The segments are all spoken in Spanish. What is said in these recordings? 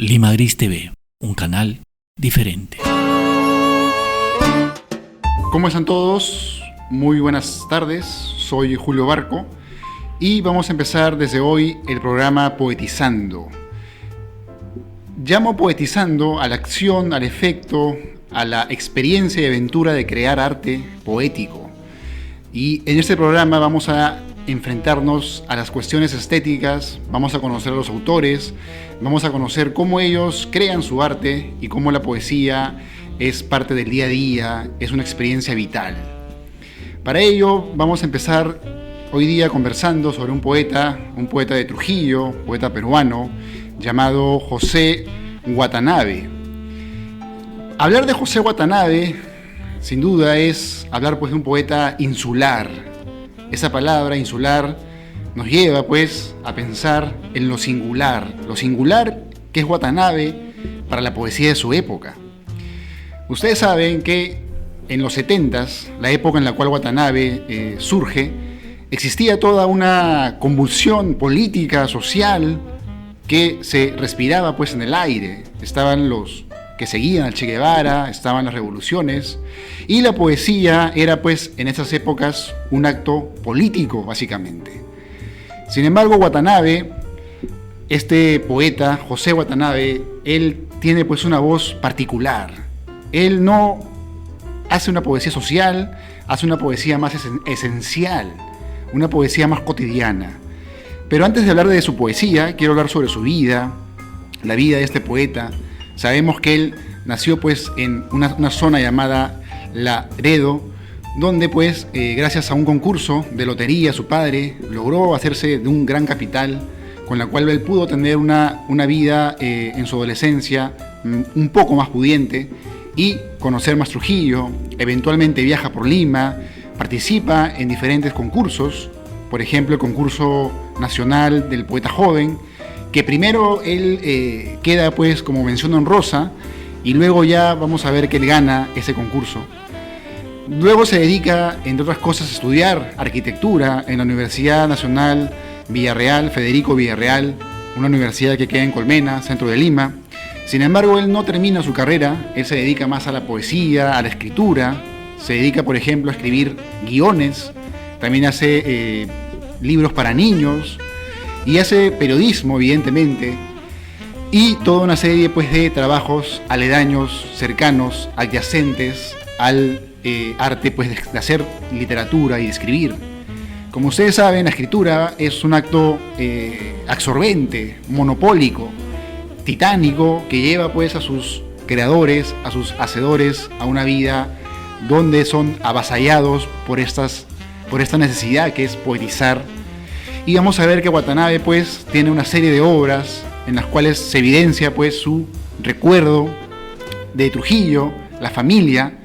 Lima Gris TV, un canal diferente. ¿Cómo están todos? Muy buenas tardes, soy Julio Barco y vamos a empezar desde hoy el programa Poetizando. Llamo poetizando a la acción, al efecto, a la experiencia y aventura de crear arte poético. Y en este programa vamos a enfrentarnos a las cuestiones estéticas, vamos a conocer a los autores, vamos a conocer cómo ellos crean su arte y cómo la poesía es parte del día a día, es una experiencia vital. Para ello vamos a empezar hoy día conversando sobre un poeta de Trujillo, poeta peruano, llamado José Watanabe. Hablar de José Watanabe, sin duda, es hablar pues de un poeta insular. Esa palabra insular nos lleva pues a pensar en lo singular que es Watanabe para la poesía de su época. Ustedes saben que en los 70s, la época en la cual Watanabe surge, existía toda una convulsión política, social, que se respiraba pues en el aire. Estaban los que seguían al Che Guevara, estaban las revoluciones, y la poesía era pues en esas épocas un acto político básicamente. Sin embargo, Watanabe, este poeta, José Watanabe, él tiene pues una voz particular. Él no hace una poesía social, hace una poesía más esencial, una poesía más cotidiana. Pero antes de hablar de su poesía, quiero hablar sobre su vida, la vida de este poeta. Sabemos que él nació pues en una zona llamada Laredo, donde pues gracias a un concurso de lotería su padre logró hacerse de un gran capital, con la cual él pudo tener una vida en su adolescencia un poco más pudiente y conocer más Trujillo. Eventualmente viaja por Lima, participa en diferentes concursos, por ejemplo el concurso nacional del poeta joven, que primero él queda pues como mención honrosa y luego ya vamos a ver que él gana ese concurso. Luego se dedica, entre otras cosas, a estudiar arquitectura en la Universidad Nacional Villarreal, Federico Villarreal, una universidad que queda en Colmena, centro de Lima. Sin embargo, él no termina su carrera, él se dedica más a la poesía, a la escritura, se dedica, por ejemplo, a escribir guiones, también hace libros para niños, y hace periodismo, evidentemente, y toda una serie pues, de trabajos aledaños, cercanos, adyacentes al arte pues, de hacer literatura y de escribir. Como ustedes saben, la escritura es un acto absorbente, monopólico, titánico, que lleva pues, a sus creadores, a sus hacedores, a una vida donde son avasallados por esta necesidad que es poetizar. Y vamos a ver que Watanabe pues tiene una serie de obras en las cuales se evidencia pues su recuerdo de Trujillo, la familia.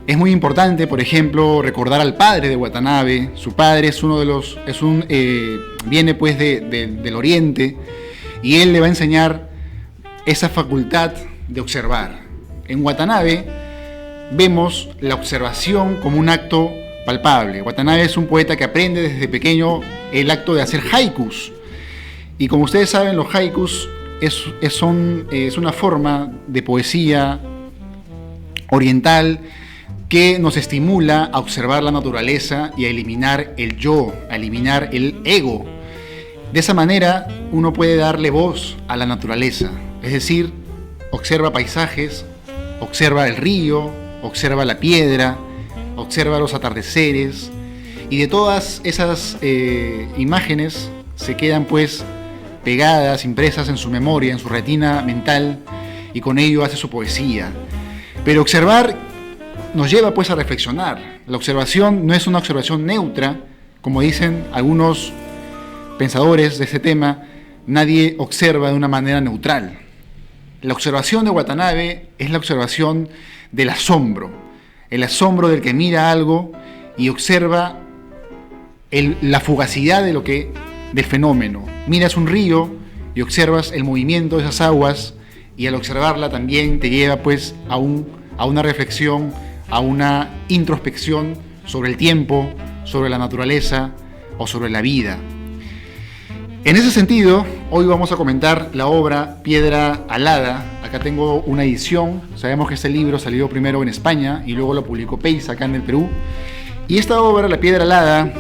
Es muy importante, por ejemplo, recordar al padre de Watanabe. Su padre viene pues del Oriente y él le va a enseñar esa facultad de observar. En Watanabe vemos la observación como un acto palpable. Watanabe es un poeta que aprende desde pequeño el acto de hacer haikus. Y como ustedes saben, los haikus es una forma de poesía oriental que nos estimula a observar la naturaleza y a eliminar el yo, a eliminar el ego. De esa manera uno puede darle voz a la naturaleza. Es decir, observa paisajes, observa el río, observa la piedra, observa los atardeceres, y de todas esas imágenes se quedan pues pegadas, impresas en su memoria, en su retina mental, y con ello hace su poesía. Pero observar nos lleva pues a reflexionar. La observación no es una observación neutra, como dicen algunos pensadores de este tema. Nadie observa de una manera neutral. La observación de Watanabe es la observación del asombro, el asombro del que mira algo y observa la fugacidad del fenómeno. Miras un río y observas el movimiento de esas aguas, y al observarla también te lleva pues a una reflexión, a una introspección sobre el tiempo, sobre la naturaleza o sobre la vida. En ese sentido, hoy vamos a comentar la obra Piedra Alada. Acá tengo una edición. Sabemos que este libro salió primero en España y luego lo publicó Peis acá en el Perú. Y esta obra, La Piedra Alada,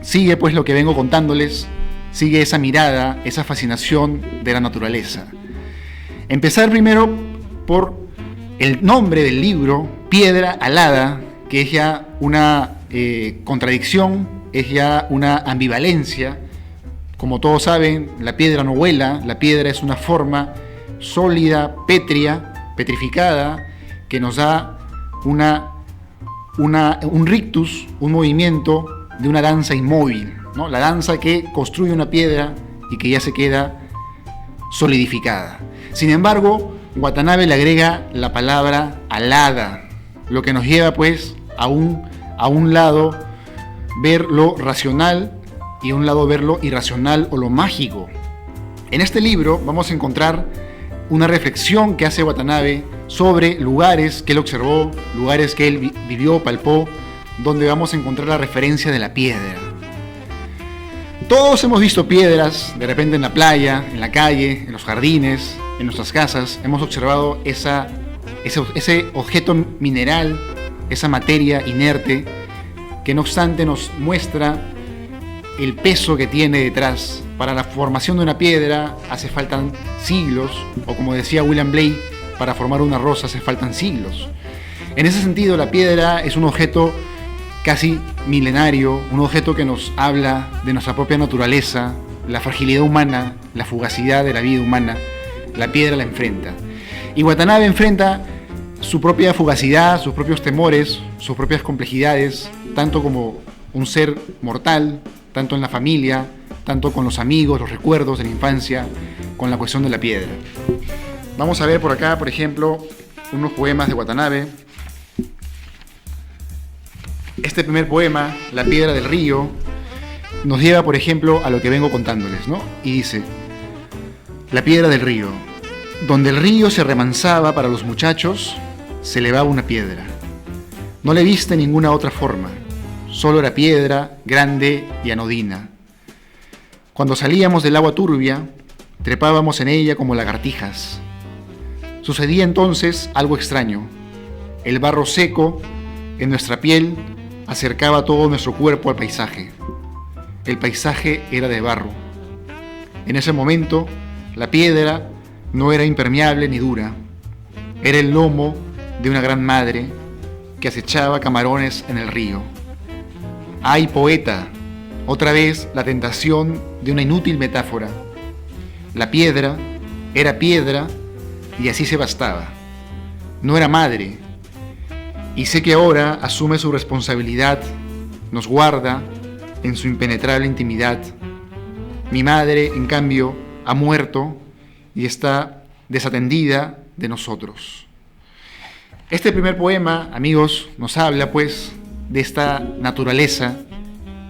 sigue pues lo que vengo contándoles, sigue esa mirada, esa fascinación de la naturaleza. Empezar primero por el nombre del libro, Piedra Alada, que es ya una contradicción, es ya una ambivalencia. Como todos saben, la piedra no vuela, la piedra es una forma sólida, pétrea, petrificada, que nos da un rictus, un movimiento de una danza inmóvil, ¿no? La danza que construye una piedra y que ya se queda solidificada. Sin embargo, Watanabe le agrega la palabra alada, lo que nos lleva pues a un lado ver lo racional y a un lado ver lo irracional o lo mágico. En este libro vamos a encontrar una reflexión que hace Watanabe sobre lugares que él observó, lugares que él vivió, palpó, donde vamos a encontrar la referencia de la piedra. Todos hemos visto piedras, de repente en la playa, en la calle, en los jardines, en nuestras casas. Hemos observado ese objeto mineral, esa materia inerte, que no obstante nos muestra el peso que tiene detrás. Para la formación de una piedra hace faltan siglos, o como decía William Blake, para formar una rosa hace faltan siglos. En ese sentido, la piedra es un objeto casi milenario, un objeto que nos habla de nuestra propia naturaleza, la fragilidad humana, la fugacidad de la vida humana. La piedra la enfrenta. Y Watanabe enfrenta su propia fugacidad, sus propios temores, sus propias complejidades, tanto como un ser mortal, tanto en la familia, tanto con los amigos, los recuerdos de la infancia, con la cuestión de la piedra. Vamos a ver por acá, por ejemplo, unos poemas de Watanabe. Este primer poema, La Piedra del Río, nos lleva, por ejemplo, a lo que vengo contándoles, ¿no? Y dice: La piedra del río. Donde el río se remansaba para los muchachos, se elevaba una piedra. No le viste ninguna otra forma. Solo era piedra, grande y anodina. Cuando salíamos del agua turbia, trepábamos en ella como lagartijas. Sucedía entonces algo extraño. El barro seco en nuestra piel acercaba todo nuestro cuerpo al paisaje. El paisaje era de barro. En ese momento, la piedra no era impermeable ni dura. Era el lomo de una gran madre que acechaba camarones en el río. ¡Ay, poeta! Otra vez la tentación de una inútil metáfora. La piedra era piedra y así se bastaba. No era madre. Y sé que ahora asume su responsabilidad, nos guarda en su impenetrable intimidad. Mi madre, en cambio, ha muerto y está desatendida de nosotros. Este primer poema, amigos, nos habla pues de esta naturaleza,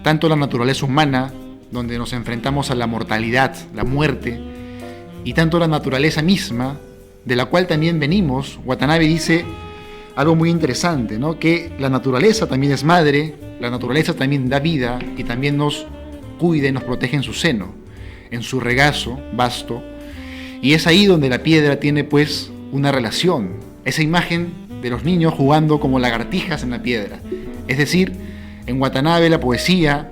tanto la naturaleza humana, donde nos enfrentamos a la mortalidad, la muerte, y tanto la naturaleza misma, de la cual también venimos. Watanabe dice algo muy interesante, ¿no? Que la naturaleza también es madre, la naturaleza también da vida y también nos cuida y nos protege en su seno, en su regazo vasto. Y es ahí donde la piedra tiene pues una relación, esa imagen de los niños jugando como lagartijas en la piedra. Es decir, en Watanabe la poesía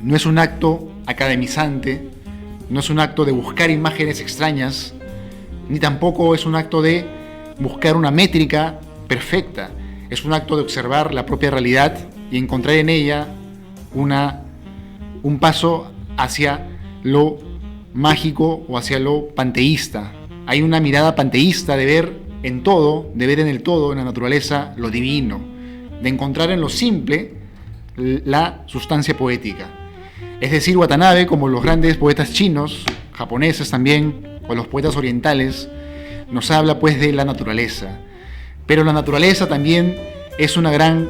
no es un acto academizante, no es un acto de buscar imágenes extrañas, ni tampoco es un acto de buscar una métrica perfecta. Es un acto de observar la propia realidad y encontrar en ella un paso hacia lo mágico o hacia lo panteísta. Hay una mirada panteísta de ver en todo, de ver en el todo, en la naturaleza, lo divino, de encontrar en lo simple la sustancia poética. Es decir, Watanabe, como los grandes poetas chinos, japoneses también, o los poetas orientales, nos habla pues de la naturaleza. Pero la naturaleza también es una gran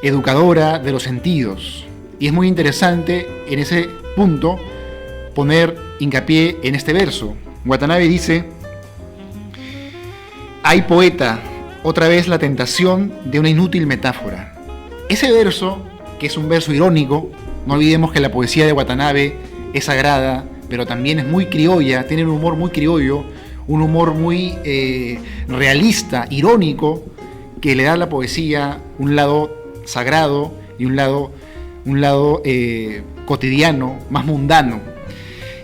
educadora de los sentidos. Y es muy interesante en ese punto poner hincapié en este verso. Watanabe dice: Ay, poeta, otra vez la tentación de una inútil metáfora. Ese verso, que es un verso irónico, no olvidemos que la poesía de Watanabe es sagrada, pero también es muy criolla, tiene un humor muy criollo, un humor muy realista, irónico, que le da a la poesía un lado sagrado y un lado cotidiano, más mundano.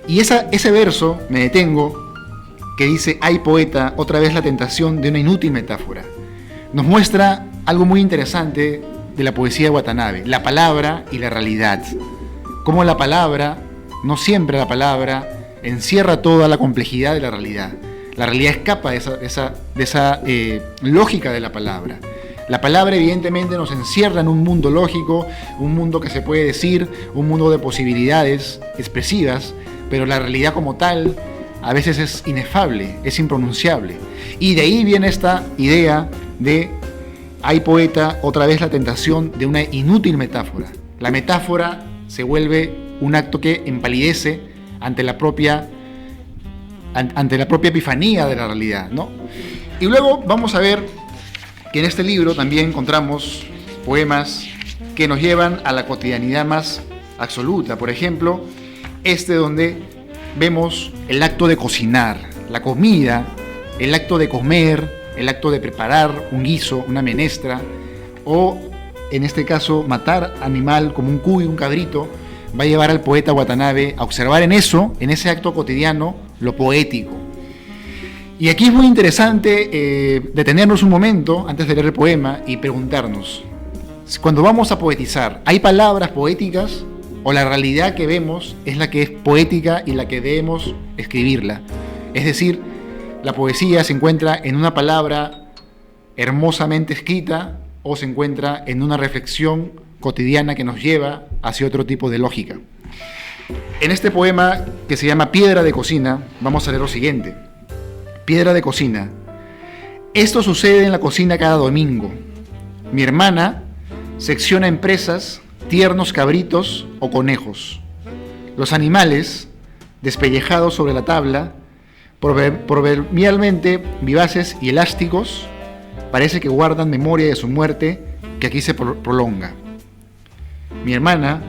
Y ese verso, me detengo, que dice: hay poeta, otra vez la tentación de una inútil metáfora, nos muestra algo muy interesante de la poesía de Watanabe: la palabra y la realidad. Cómo la palabra, no siempre la palabra, encierra toda la complejidad de la realidad. La realidad escapa de esa lógica de la palabra. La palabra evidentemente nos encierra en un mundo lógico, un mundo que se puede decir, un mundo de posibilidades expresivas, pero la realidad como tal a veces es inefable, es impronunciable. Y de ahí viene esta idea de: hay poeta, otra vez la tentación de una inútil metáfora. La metáfora se vuelve un acto que empalidece ante la propia epifanía de la realidad, ¿no? Y luego vamos a ver que en este libro también encontramos poemas que nos llevan a la cotidianidad más absoluta. Por ejemplo, donde vemos el acto de cocinar, la comida, el acto de comer, el acto de preparar un guiso, una menestra, o en este caso matar animal como un cuy, un cabrito. Va a llevar al poeta Watanabe a observar en ese acto cotidiano, lo poético. Y aquí es muy interesante detenernos un momento antes de leer el poema y preguntarnos: cuando vamos a poetizar, ¿hay palabras poéticas o la realidad que vemos es la que es poética y la que debemos escribirla? Es decir, la poesía se encuentra en una palabra hermosamente escrita o se encuentra en una reflexión cotidiana que nos lleva hacia otro tipo de lógica. En este poema, que se llama Piedra de Cocina, vamos a leer lo siguiente: Piedra de Cocina. Esto sucede en la cocina cada domingo. Mi hermana secciona en presas tiernos cabritos o conejos. Los animales, despellejados sobre la tabla, proverbialmente vivaces y elásticos, parece que guardan memoria de su muerte, que aquí se prolonga. Mi hermana,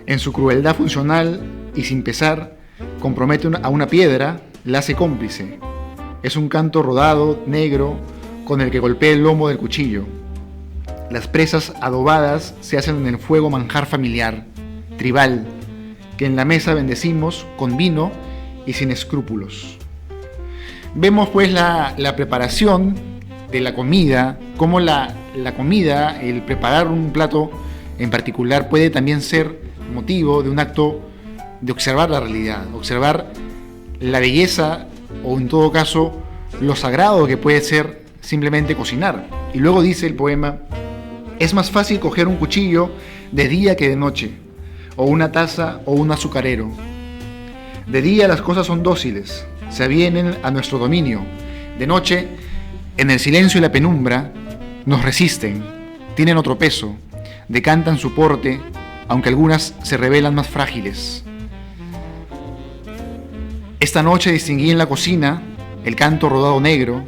en su crueldad funcional y sin pesar, compromete a una piedra, la hace cómplice. Es un canto rodado, negro, con el que golpea el lomo del cuchillo. Las presas adobadas se hacen en el fuego manjar familiar, tribal, que en la mesa bendecimos con vino y sin escrúpulos. Vemos pues la preparación de la comida, cómo la comida, el preparar un plato en particular, puede también ser motivo de un acto de observar la realidad, observar la belleza o en todo caso lo sagrado que puede ser simplemente cocinar. Y luego dice el poema: es más fácil coger un cuchillo de día que de noche, o una taza o un azucarero. De día las cosas son dóciles, se avienen a nuestro dominio. De noche, en el silencio y la penumbra, nos resisten, tienen otro peso, decantan su porte, aunque algunas se revelan más frágiles. Esta noche distinguí en la cocina el canto rodado negro.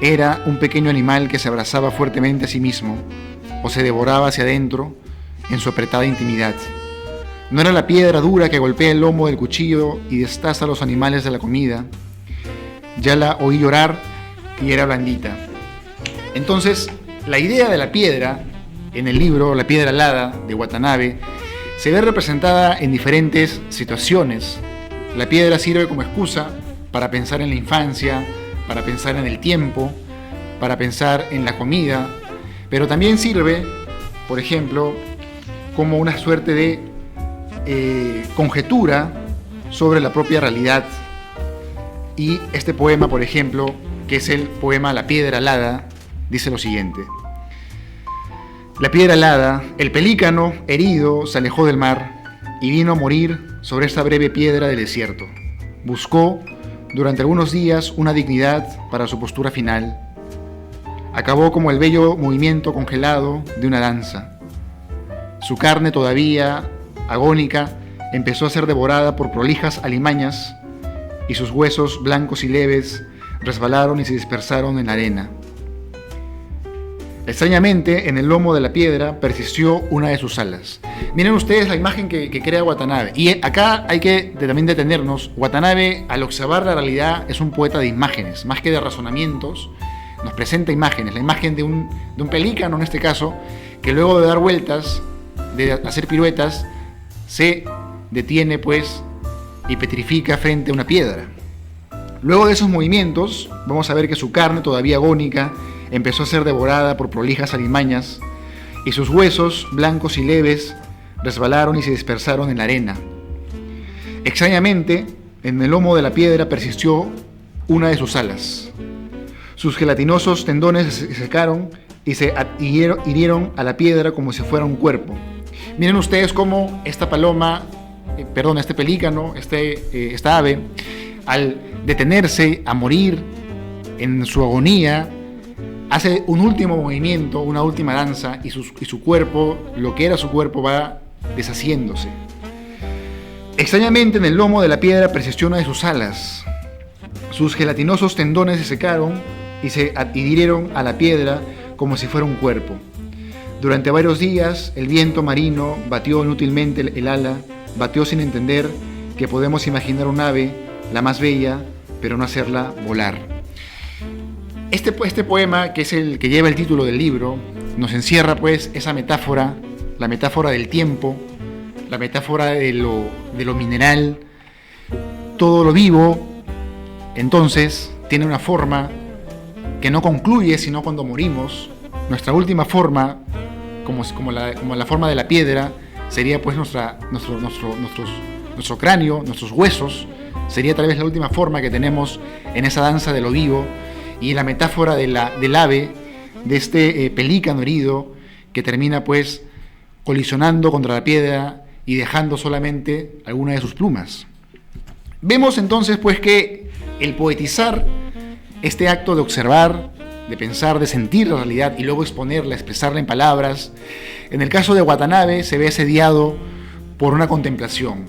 Era un pequeño animal que se abrazaba fuertemente a sí mismo o se devoraba hacia adentro en su apretada intimidad. No era la piedra dura que golpea el lomo del cuchillo y destaza a los animales de la comida. Ya la oí llorar y era blandita. Entonces, la idea de la piedra en el libro La piedra alada de Watanabe se ve representada en diferentes situaciones. La piedra sirve como excusa para pensar en la infancia, para pensar en el tiempo, para pensar en la comida, pero también sirve, por ejemplo, como una suerte de conjetura sobre la propia realidad. Y este poema, por ejemplo, que es el poema La piedra alada, dice lo siguiente: La piedra alada, el pelícano herido se alejó del mar y vino a morir sobre esta breve piedra del desierto. Buscó durante algunos días una dignidad para su postura final. Acabó como el bello movimiento congelado de una danza. Su carne todavía agónica empezó a ser devorada por prolijas alimañas y sus huesos blancos y leves resbalaron y se dispersaron en la arena. Extrañamente, en el lomo de la piedra persistió una de sus alas. Miren ustedes la imagen que crea Watanabe. Y acá hay que también detenernos. Watanabe, al observar la realidad, es un poeta de imágenes, más que de razonamientos. Nos presenta imágenes. La imagen de un pelícano, en este caso, que luego de dar vueltas, de hacer piruetas, se detiene, pues, y petrifica frente a una piedra. Luego de esos movimientos, vamos a ver que su carne, todavía agónica, empezó a ser devorada por prolijas alimañas, y sus huesos, blancos y leves, resbalaron y se dispersaron en la arena. Extrañamente, en el lomo de la piedra persistió una de sus alas. Sus gelatinosos tendones se secaron y se hirieron a la piedra como si fuera un cuerpo. Miren ustedes cómo esta paloma, este pelícano, esta ave, al detenerse, a morir en su agonía, hace un último movimiento, una última danza, y su cuerpo, lo que era su cuerpo, va deshaciéndose. Extrañamente, en el lomo de la piedra persistió una de sus alas. Sus gelatinosos tendones se secaron y se adhirieron a la piedra como si fuera un cuerpo. Durante varios días, el viento marino batió inútilmente el ala, batió sin entender que podemos imaginar un ave, la más bella, pero no hacerla volar. Este poema, que es el que lleva el título del libro, nos encierra pues esa metáfora, la metáfora del tiempo, la metáfora de lo mineral. Todo lo vivo, entonces, tiene una forma que no concluye sino cuando morimos. Nuestra última forma, como la forma de la piedra, sería pues nuestro cráneo, nuestros huesos. Sería tal vez la última forma que tenemos en esa danza de lo vivo. Y la metáfora del ave, de este pelícano herido, que termina pues colisionando contra la piedra y dejando solamente alguna de sus plumas. Vemos entonces pues que el poetizar, este acto de observar, de pensar, de sentir la realidad y luego exponerla, expresarla en palabras, en el caso de Watanabe se ve asediado por una contemplación.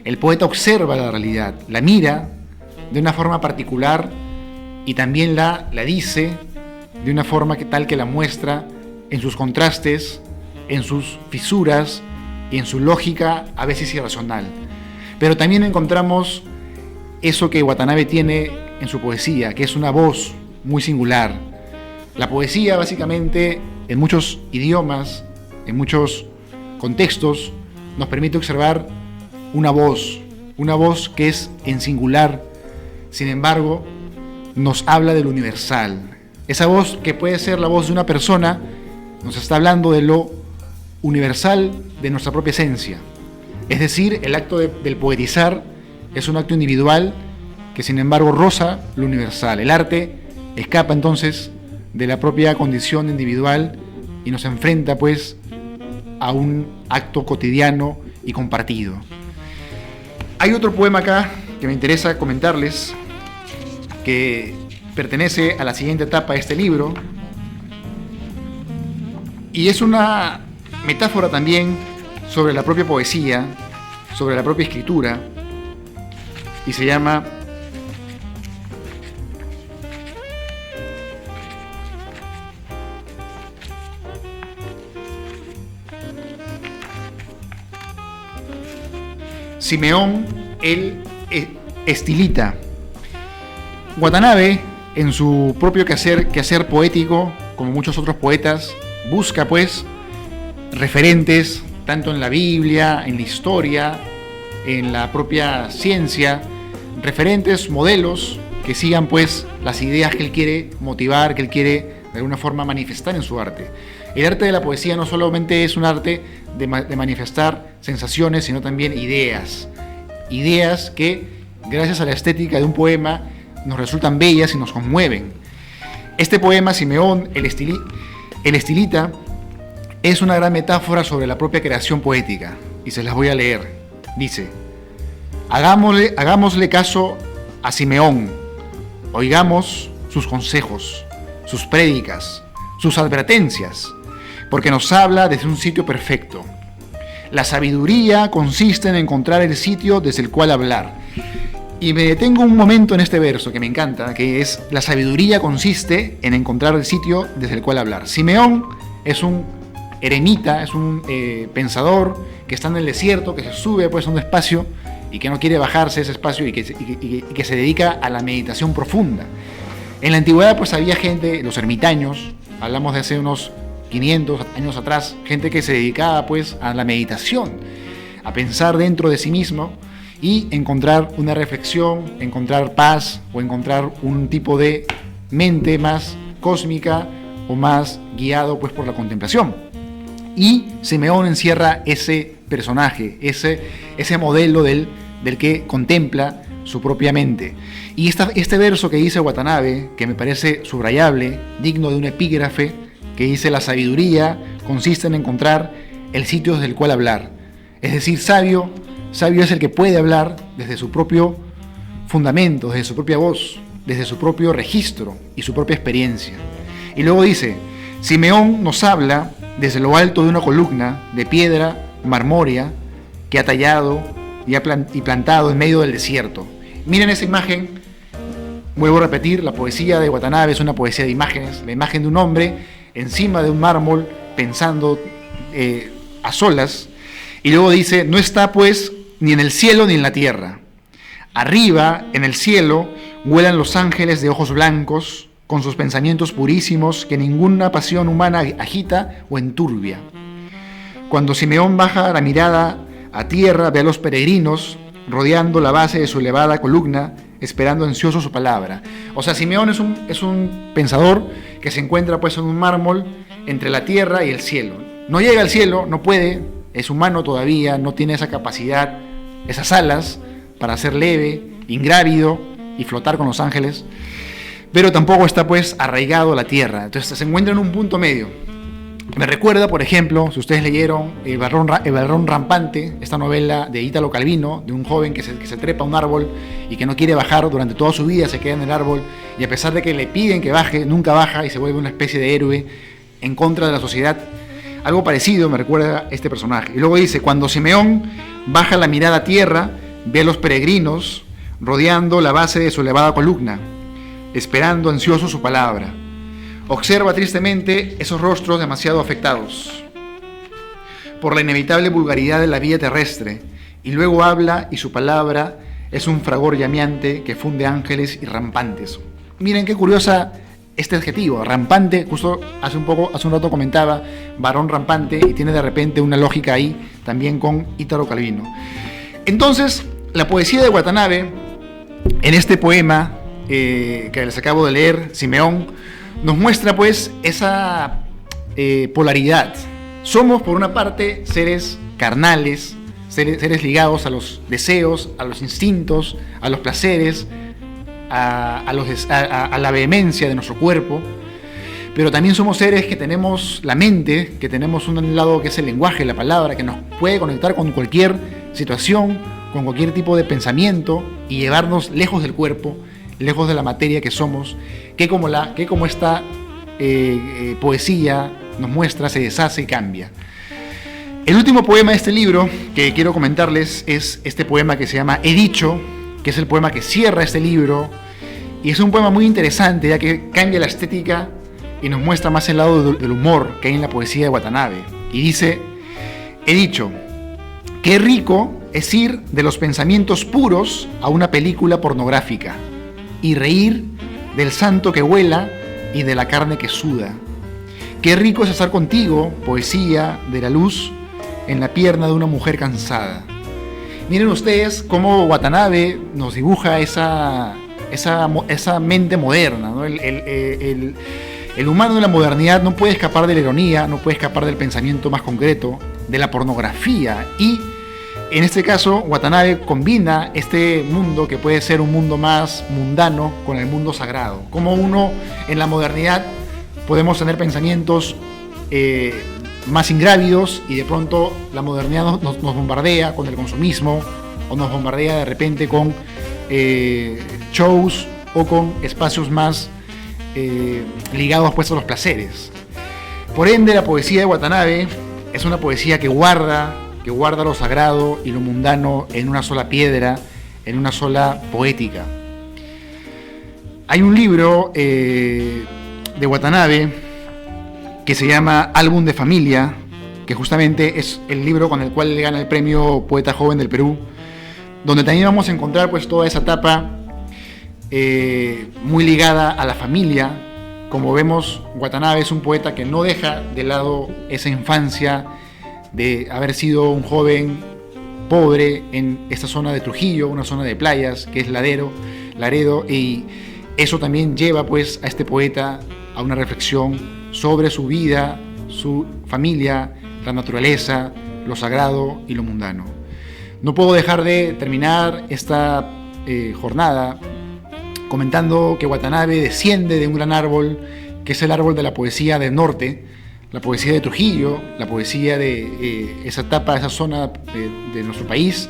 El poeta observa la realidad, la mira de una forma particular y también la dice de una forma tal que la muestra en sus contrastes, en sus fisuras y en su lógica a veces irracional. Pero también encontramos eso que Watanabe tiene en su poesía, que es una voz muy singular. La poesía, básicamente, en muchos idiomas, en muchos contextos, nos permite observar una voz que es en singular, sin embargo, nos habla de lo universal. Esa voz, que puede ser la voz de una persona, nos está hablando de lo universal de nuestra propia esencia. Es decir, el acto del poetizar es un acto individual que sin embargo roza lo universal. El arte escapa entonces de la propia condición individual y nos enfrenta pues a un acto cotidiano y compartido. Hay otro poema acá que me interesa comentarles, que pertenece a la siguiente etapa de este libro, y es una metáfora también sobre la propia poesía, sobre la propia escritura, y se llama Simeón el Estilita. Watanabe, en su propio quehacer poético, como muchos otros poetas, busca pues referentes tanto en la Biblia, en la historia, en la propia ciencia, referentes, modelos que sigan pues las ideas que él quiere motivar, que él quiere de alguna forma manifestar en su arte. El arte de la poesía no solamente es un arte de manifestar sensaciones, sino también ideas que gracias a la estética de un poema nos resultan bellas y nos conmueven. Este poema, Simeón el Estilita, es una gran metáfora sobre la propia creación poética, y se las voy a leer. Dice: hagámosle caso a Simeón, oigamos sus consejos, sus prédicas, sus advertencias, porque nos habla desde un sitio perfecto. La sabiduría consiste en encontrar el sitio desde el cual hablar. Y me detengo un momento en este verso que me encanta, que es: la sabiduría consiste en encontrar el sitio desde el cual hablar. Simeón es un eremita, es un pensador que está en el desierto, que se sube pues a un espacio y que no quiere bajarse ese espacio y que se dedica a la meditación profunda. En la antigüedad pues había gente, los ermitaños, hablamos de hace unos 500 años atrás, gente que se dedicaba pues a la meditación, a pensar dentro de sí mismo y encontrar una reflexión, encontrar paz o encontrar un tipo de mente más cósmica o más guiado pues por la contemplación. Y Simeón encierra ese personaje, ese modelo del que contempla su propia mente. Y este verso que dice Watanabe, que me parece subrayable, digno de un epígrafe, que dice: la sabiduría consiste en encontrar el sitio desde el cual hablar. Es decir, sabio es el que puede hablar desde su propio fundamento, desde su propia voz, desde su propio registro y su propia experiencia. Y luego dice: Simeón nos habla desde lo alto de una columna de piedra marmórea que ha tallado y plantado en medio del desierto. Miren esa imagen, vuelvo a repetir, la poesía de Watanabe es una poesía de imágenes, la imagen de un hombre encima de un mármol pensando a solas, y luego dice: no está pues ni en el cielo ni en la tierra. Arriba, en el cielo, vuelan los ángeles de ojos blancos, con sus pensamientos purísimos que ninguna pasión humana agita o enturbia. Cuando Simeón baja la mirada a tierra, ve a los peregrinos rodeando la base de su elevada columna, esperando ansioso su palabra. O sea, Simeón es un pensador que se encuentra pues en un mármol entre la tierra y el cielo. No llega al cielo, no puede, es humano todavía, no tiene esa capacidad, esas alas para ser leve, ingrávido y flotar con los ángeles, pero tampoco está pues arraigado a la tierra. Entonces se encuentra en un punto medio. Me recuerda, por ejemplo, si ustedes leyeron El Barrón Rampante, esta novela de Ítalo Calvino, de un joven que se trepa a un árbol y que no quiere bajar durante toda su vida, se queda en el árbol, y a pesar de que le piden que baje, nunca baja y se vuelve una especie de héroe en contra de la sociedad. Algo parecido me recuerda este personaje. Y luego dice: cuando Simeón baja la mirada a tierra, ve a los peregrinos rodeando la base de su elevada columna, esperando ansioso su palabra. Observa tristemente esos rostros demasiado afectados por la inevitable vulgaridad de la vida terrestre, y luego habla, y su palabra es un fragor llameante que funde ángeles y rampantes. Miren qué curiosa este adjetivo, rampante. Justo hace un rato comentaba varón rampante, y tiene de repente una lógica ahí también con Ítalo Calvino. Entonces, la poesía de Watanabe, en este poema que les acabo de leer, Simeón, nos muestra pues esa polaridad. Somos, por una parte, seres carnales, seres ligados a los deseos, a los instintos, a los placeres, a la vehemencia de nuestro cuerpo, pero también somos seres que tenemos la mente, que tenemos un lado que es el lenguaje, la palabra, que nos puede conectar con cualquier situación, con cualquier tipo de pensamiento y llevarnos lejos del cuerpo, lejos de la materia que somos, que como esta poesía nos muestra, se deshace y cambia. El último poema de este libro que quiero comentarles es este poema que se llama He dicho, que es el poema que cierra este libro, y es un poema muy interesante, ya que cambia la estética y nos muestra más el lado del humor que hay en la poesía de Watanabe. Y dice: he dicho, qué rico es ir de los pensamientos puros a una película pornográfica y reír del santo que vuela y de la carne que suda. Qué rico es estar contigo, poesía de la luz, en la pierna de una mujer cansada. Miren ustedes cómo Watanabe nos dibuja esa mente moderna, ¿no? El humano de la modernidad no puede escapar de la ironía, no puede escapar del pensamiento más concreto, de la pornografía, y en este caso Watanabe combina este mundo que puede ser un mundo más mundano con el mundo sagrado. Como uno en la modernidad podemos tener pensamientos más ingrávidos, y de pronto la modernidad nos bombardea con el consumismo, o nos bombardea de repente con shows o con espacios más ligados pues a los placeres. Por ende, la poesía de Watanabe es una poesía que guarda lo sagrado y lo mundano en una sola piedra, en una sola poética. Hay un libro de Watanabe que se llama Álbum de Familia, que justamente es el libro con el cual le gana el premio Poeta Joven del Perú, donde también vamos a encontrar pues toda esa etapa muy ligada a la familia. Como vemos, Watanabe es un poeta que no deja de lado esa infancia de haber sido un joven pobre en esta zona de Trujillo, una zona de playas que es Laredo, y eso también lleva pues a este poeta a una reflexión sobre su vida, su familia, la naturaleza, lo sagrado y lo mundano. No puedo dejar de terminar esta jornada comentando que Watanabe desciende de un gran árbol, que es el árbol de la poesía del norte, la poesía de Trujillo, la poesía de esa etapa, esa zona de nuestro país,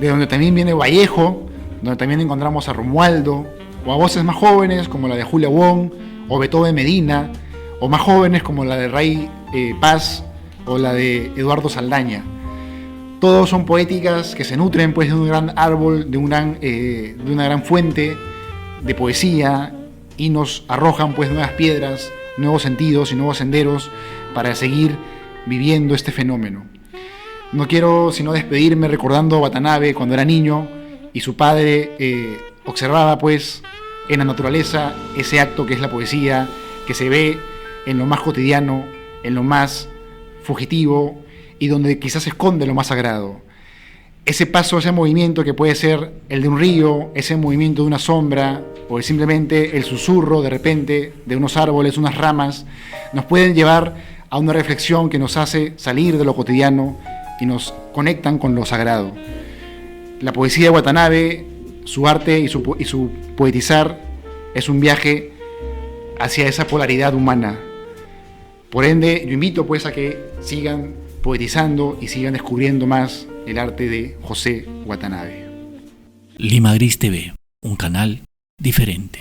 de donde también viene Vallejo, donde también encontramos a Romualdo, o a voces más jóvenes como la de Julia Wong, o Beethoven Medina, o más jóvenes como la de Ray Paz, o la de Eduardo Saldaña. Todos son poéticas que se nutren pues de un gran árbol, de una gran fuente de poesía, y nos arrojan pues nuevas piedras, nuevos sentidos y nuevos senderos para seguir viviendo este fenómeno. No quiero sino despedirme recordando a Watanabe cuando era niño y su padre observaba pues en la naturaleza ese acto que es la poesía, que se ve en lo más cotidiano, en lo más fugitivo y donde quizás se esconde lo más sagrado. Ese paso, ese movimiento que puede ser el de un río, ese movimiento de una sombra o simplemente el susurro de repente de unos árboles, unas ramas, nos pueden llevar a una reflexión que nos hace salir de lo cotidiano y nos conectan con lo sagrado. La poesía de Watanabe, su arte y su poetizar es un viaje hacia esa polaridad humana. Por ende, yo invito pues a que sigan poetizando y sigan descubriendo más el arte de José Watanabe. Lima Gris TV, un canal diferente.